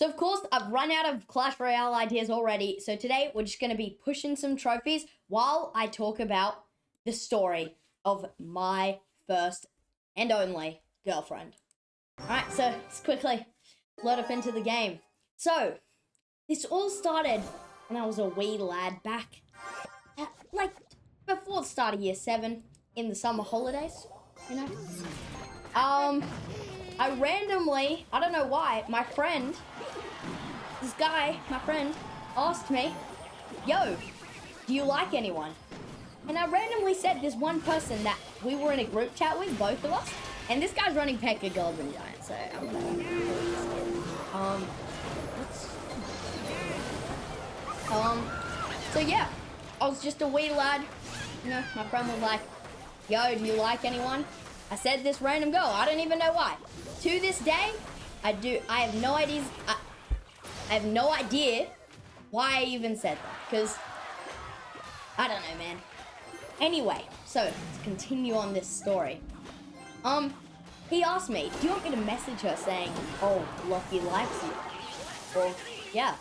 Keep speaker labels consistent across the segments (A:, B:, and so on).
A: So, of course, I've run out of Clash Royale ideas already. So, today we're just going to be pushing some trophies while I talk about the story of my first and only girlfriend. Alright, so let's quickly load up into the game. So, this all started when I was a wee lad back, like, before the start of year 7 in the summer holidays, you know? I randomly, I don't know why, my friend asked me, yo, do you like anyone? And I randomly said this one person that we were in a group chat with, both of us, and this guy's running Pekka Golden Giant, so I'm gonna so yeah, I was just a wee lad, you know, my friend was like, yo, do you like anyone? I said this random girl, I don't even know why. To this day, I have no idea why I even said that, because I don't know, man. Anyway, so let's continue on this story. He asked me, do you want me to message her saying, oh, Lockie likes you? Or, yeah.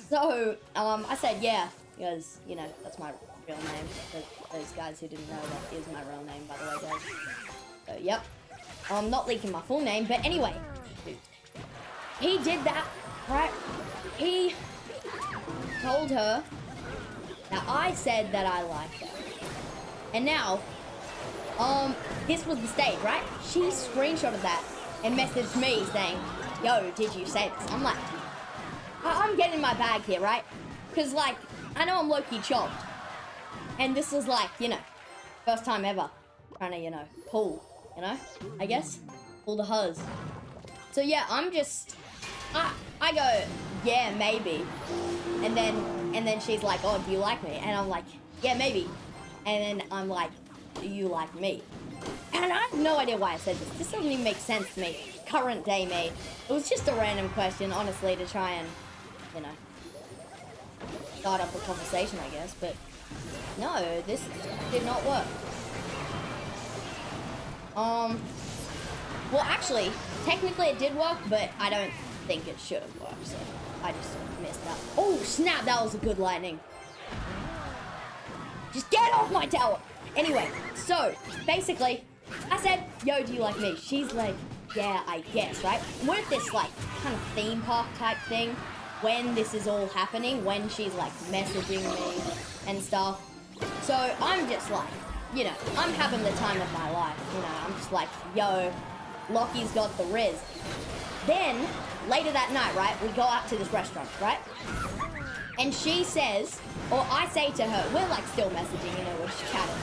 A: So, I said, yeah, because, you know, that's my real name. For those guys who didn't know, that is my real name, by the way, guys. So, yep. I'm not leaking my full name, but anyway. He did that, right? He told her that I said that I liked her. And now, this was the stage, right? She screenshotted that and messaged me saying, yo, did you say this? I'm like, I'm getting my bag here, right? Because, like, I know I'm low-key chopped. And this was, like, you know, first time ever trying to, you know, pull, you know, I guess? Pull the huzz. So, yeah, I'm just, I go, yeah, maybe. And then she's like, oh, do you like me? And I'm like, yeah, maybe. And then I'm like, do you like me? And I have no idea why I said this. This doesn't even make sense to me. Current day me. It was just a random question, honestly, to try and, you know, start up a conversation, I guess. But no, this did not work. Well, actually, technically it did work, but I don't think it should have worked. So I just messed up. Oh, snap, that was a good lightning. Just get off my tower! Anyway, so, basically, I said, yo, do you like me? She's like, yeah, I guess, right? We're at this, like, kind of theme park type thing when this is all happening, when she's, like, messaging me and stuff. So, I'm just like, you know, I'm having the time of my life, you know? I'm just like, yo, Lockie's got the riz. Then, later that night, right, we go out to this restaurant, right? And she says, or I say to her, we're like still messaging, you know, we're just chatting.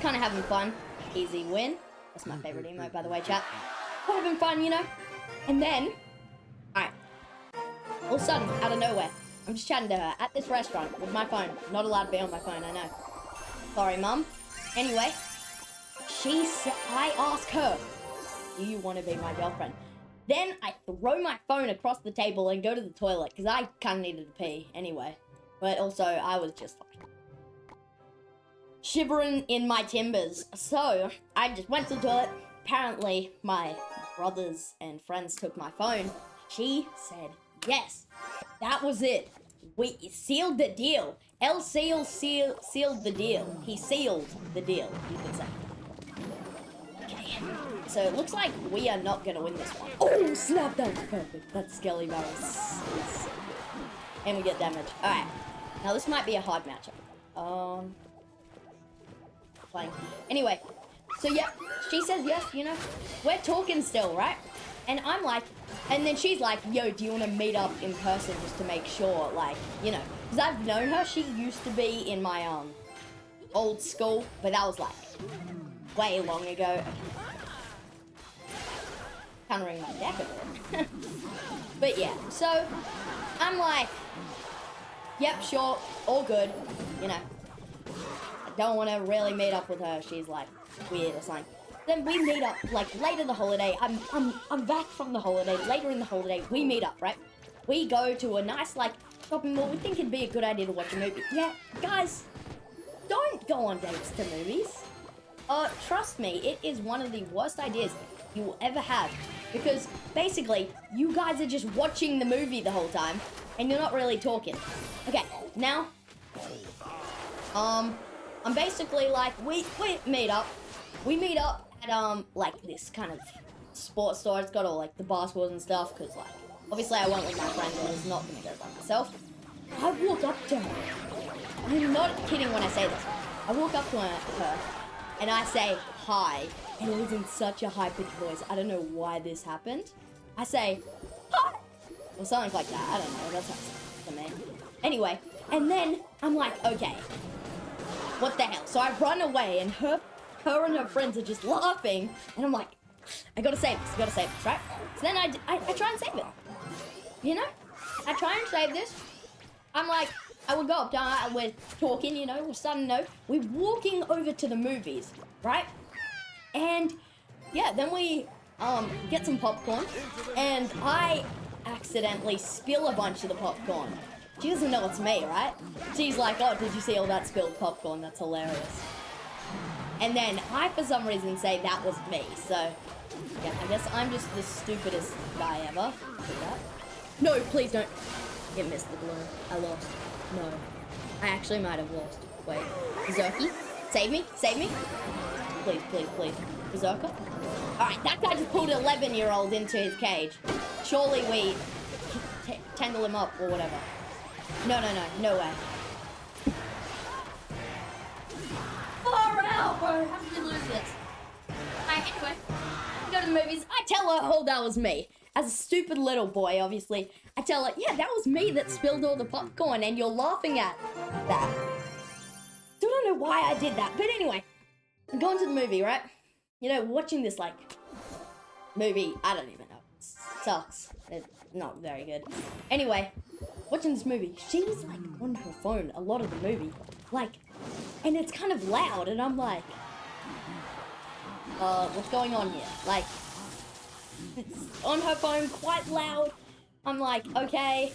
A: Kind of having fun. Easy win. That's my favorite emote, by the way, chat. We're having fun, you know? And then, alright. All of a sudden, out of nowhere, I'm just chatting to her at this restaurant with my phone. Not allowed to be on my phone, I know. Sorry, Mum. Anyway, I ask her, do you want to be my girlfriend? Then I throw my phone across the table and go to the toilet, because I kind of needed to pee anyway. But also, I was just like, shivering in my timbers. So, I just went to the toilet. Apparently, my brothers and friends took my phone. She said yes. That was it. We sealed the deal. Sealed the deal. He sealed the deal, you could say. Okay. So it looks like we are not gonna win this one. Oh, snap, that was perfect. That Skelly barrel. And we get damage. Alright. Now this might be a hard matchup. Playing. Anyway. So yeah, she says yes, you know. We're talking still, right? And I'm like, and then she's like, yo, do you want to meet up in person just to make sure, like, you know. Because I've known her. She used to be in my, old school. But that was like, way long ago. Countering my deck a bit. But yeah, so I'm like, yep, sure, all good, you know. I don't want to really meet up with her. She's like weird or something. Then we meet up like later the holiday. I'm back from the holiday. Later in the holiday, we meet up, right? We go to a nice like shopping mall. We think it'd be a good idea to watch a movie. Yeah, guys, don't go on dates to movies. Trust me, it is one of the worst ideas you will ever have. Because basically, you guys are just watching the movie the whole time, and you're not really talking. Okay, now, I'm basically like, we meet up. We meet up at, like this kind of sports store. It's got all like the basketballs and stuff, because like, obviously I went with my friend, I was not gonna go by myself. I walk up to her. I'm not kidding when I say this. I walk up to her, and I say, hi. And it was in such a high-pitched voice. I don't know why this happened. I say, hi! Or something like that. I don't know. That's how to me. Anyway, and then I'm like, okay. What the hell? So I run away, and her and her friends are just laughing. And I'm like, I gotta save this, right? So then I try and save it. You know? I try and save this. I'm like, I would go up to her, we're talking, you know, we're starting to know. We're walking over to the movies, right? And yeah, then we get some popcorn, and I accidentally spill a bunch of the popcorn. She doesn't know it's me, right? She's like, oh, did you see all that spilled popcorn? That's hilarious. And then I, for some reason, say that was me. So, yeah, I guess I'm just the stupidest guy ever. No, please don't. It missed the balloon. I lost. No. I actually might have lost. Wait. Berserky? Save me? Save me? Please, please, please. Berserker? Alright, that guy just pulled an 11-year-old into his cage. Surely we tangle him up or whatever. No, no, no. No way. Far out, bro. How did we lose this? Alright, anyway. We go to the movies. I tell her, oh, that was me. As a stupid little boy, obviously, I tell her, yeah, that was me that spilled all the popcorn, and you're laughing at that. Still don't know why I did that, but anyway, I'm going to the movie, right? You know, watching this, like, movie, I don't even know. It sucks. It's not very good. Anyway, watching this movie, she's, like, on her phone a lot of the movie. Like, and it's kind of loud, and I'm like, what's going on here? Like, it's on her phone, quite loud. I'm like, okay,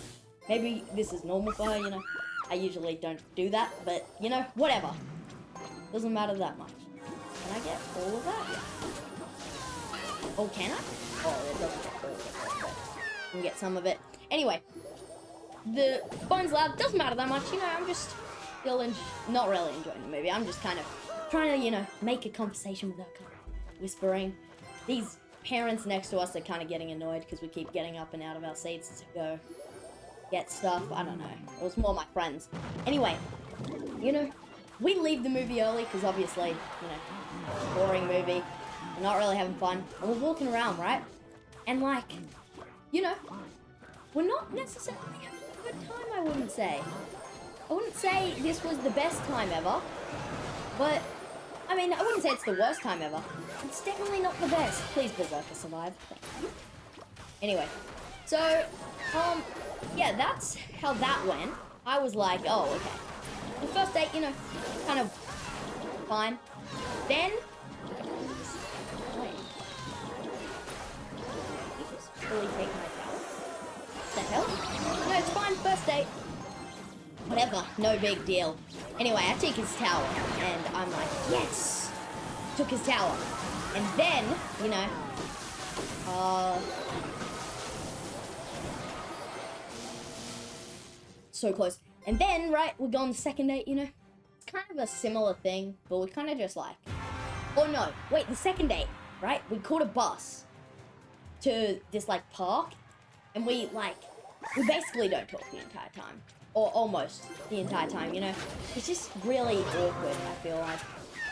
A: maybe this is normal for her, you know. I usually don't do that, but, you know, whatever. Doesn't matter that much. Can I get all of that? Oh, can I? Oh, it doesn't get all of it. I can get some of it. Anyway, the phone's loud. Doesn't matter that much, you know. I'm just still not really enjoying the movie. I'm just kind of trying to, you know, make a conversation with her, kind of whispering. These parents next to us are kind of getting annoyed because we keep getting up and out of our seats to go get stuff. I don't know. It was more my friends. Anyway, you know, we leave the movie early because obviously, you know, boring movie. We're not really having fun. And we're walking around, right? And like, you know, we're not necessarily having a good time, I wouldn't say. I wouldn't say this was the best time ever. But, I mean, I wouldn't say it's the worst time ever. It's definitely not the best. Please, Berserker, survive. Thank you. Anyway, so, yeah, that's how that went. I was like, oh, okay. The first date, you know, kind of fine. Then, wait. Did you just fully take my towel? What the hell? No, it's fine, first date. Whatever, no big deal. Anyway, I take his towel, and I'm like, yes! Took his towel. And then, you know, so close. And then, right, we go on the second date, you know. It's kind of a similar thing, but we kind of just like, oh no, wait, the second date, right? We caught a bus to this like park, and we basically don't talk the entire time. Or almost the entire time, you know? It's just really awkward, I feel like.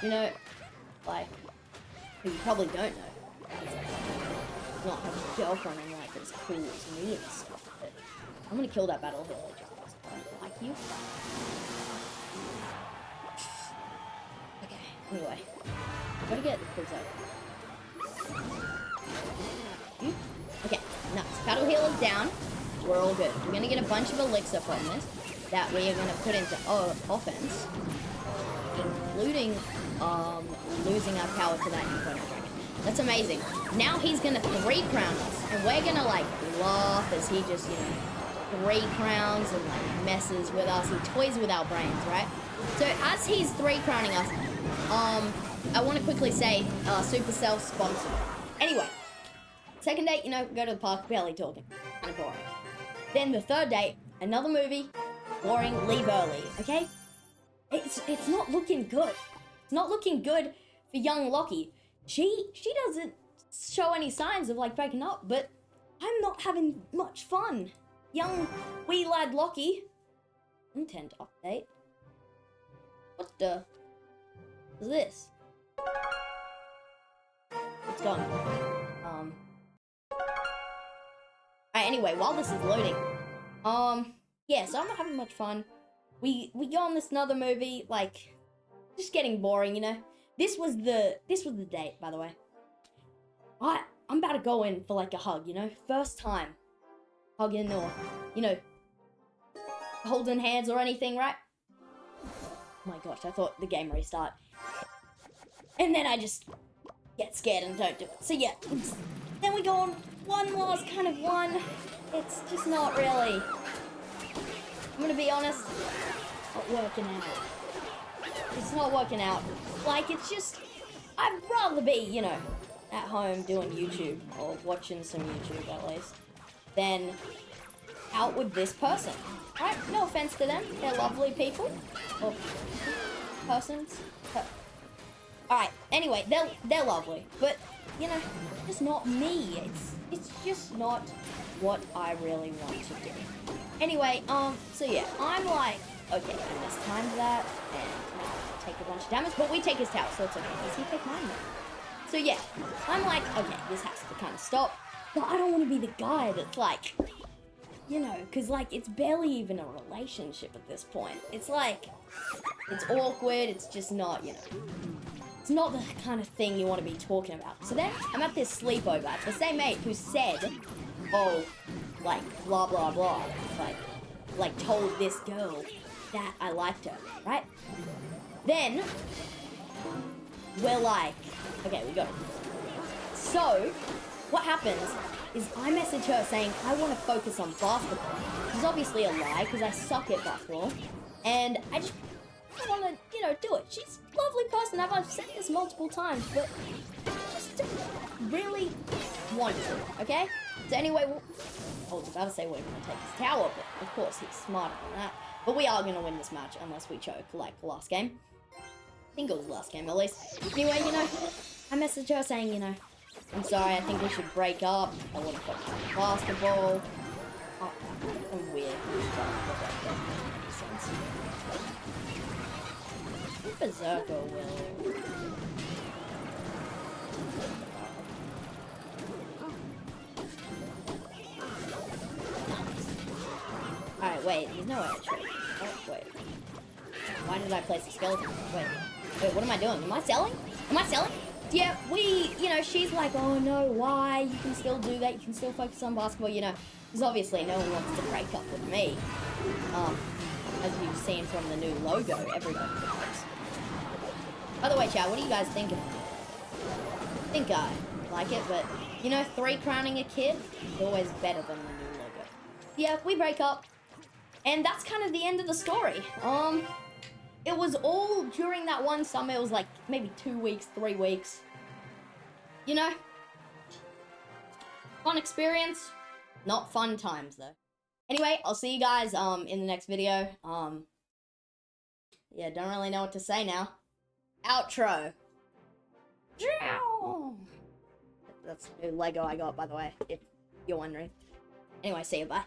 A: You know, like, you probably don't know. Not have a girlfriend and like as cool as me and stuff, but I'm gonna kill that battle hill just because I don't like you. Okay, anyway. Gotta get the quiz over. Okay, nice. Battle heal is down. We're all good. We're gonna get a bunch of elixir from this that we are gonna put into offense, including losing our power to that Inferno Dragon. That's amazing. Now he's gonna 3-crown us, and we're gonna like laugh as he just, you know, 3 crowns and like messes with us. He toys with our brains, right? So as he's 3-crowning us, I want to quickly say Supercell sponsor. Anyway, Second date, you know, go to the park, barely talking. Kind of boring. Then the third date, another movie, boring, leave early, okay? It's not looking good. It's not looking good for young Lockie. She doesn't show any signs of like breaking up, but I'm not having much fun. Young wee lad Lockie. Intent update. What the is this? It's gone. Alright, anyway, while this is loading, yeah, so I'm not having much fun. We go on this another movie, like, just getting boring, you know? This was the date, by the way. I'm about to go in for, like, a hug, you know? First time hugging or, you know, holding hands or anything, right? Oh my gosh, I thought the game restart. And then I just get scared and don't do it. So yeah, then we go on one last kind of one. It's just not really, I'm gonna be honest, not working out. It's not working out. Like, it's just, I'd rather be, you know, at home doing YouTube, or watching some YouTube at least, than out with this person. Right? No offense to them. They're lovely people. Or persons. Alright, anyway, they're lovely. But, you know, it's not me. It's just not what I really want to do. Anyway, so yeah, I'm like, okay, I missed time to that, and take a bunch of damage, but we take his tower, so it's okay. Does he take mine? So yeah, I'm like, okay, this has to kind of stop. But I don't want to be the guy that's like, you know, because like, it's barely even a relationship at this point. It's like, it's awkward, it's just not, you know, it's not the kind of thing you want to be talking about. So then, I'm at this sleepover at the same mate who said, oh, like, blah, blah, blah, like told this girl that I liked her, right? Then, we're like, okay, we got it. So, what happens is I message her saying I want to focus on basketball, which is obviously a lie because I suck at basketball, and I just want to, you know, do it. She's a lovely person. I've said this multiple times, but just don't really want to, okay? So anyway, I was about to say we're going to take his tower, but of course he's smarter than that. But we are going to win this match unless we choke like the last game. I think it was the last game at least. Anyway, you know, I messaged her saying, you know, I'm sorry, I think we should break up. I want to focus on basketball. Oh, I'm weird. Berserker will. Alright, wait, there's no way to trade. Oh, wait. Why did I place a skeleton? Wait, what am I doing? Am I selling? Am I selling? Yeah, you know, she's like, oh no, why? You can still do that, you can still focus on basketball, you know. Because obviously no one wants to break up with me. As you've seen from the new logo, everybody knows. By the way, chat, what are you guys thinking? I think I like it, but, you know, 3 crowning a kid is always better than the new logo. Yeah, we break up. And that's kind of the end of the story. It was all during that one summer. It was like maybe 2 weeks, 3 weeks. You know? Fun experience. Not fun times, though. Anyway, I'll see you guys in the next video. Yeah, don't really know what to say now. Outro. That's the new Lego I got, by the way, if you're wondering. Anyway, see you, bye.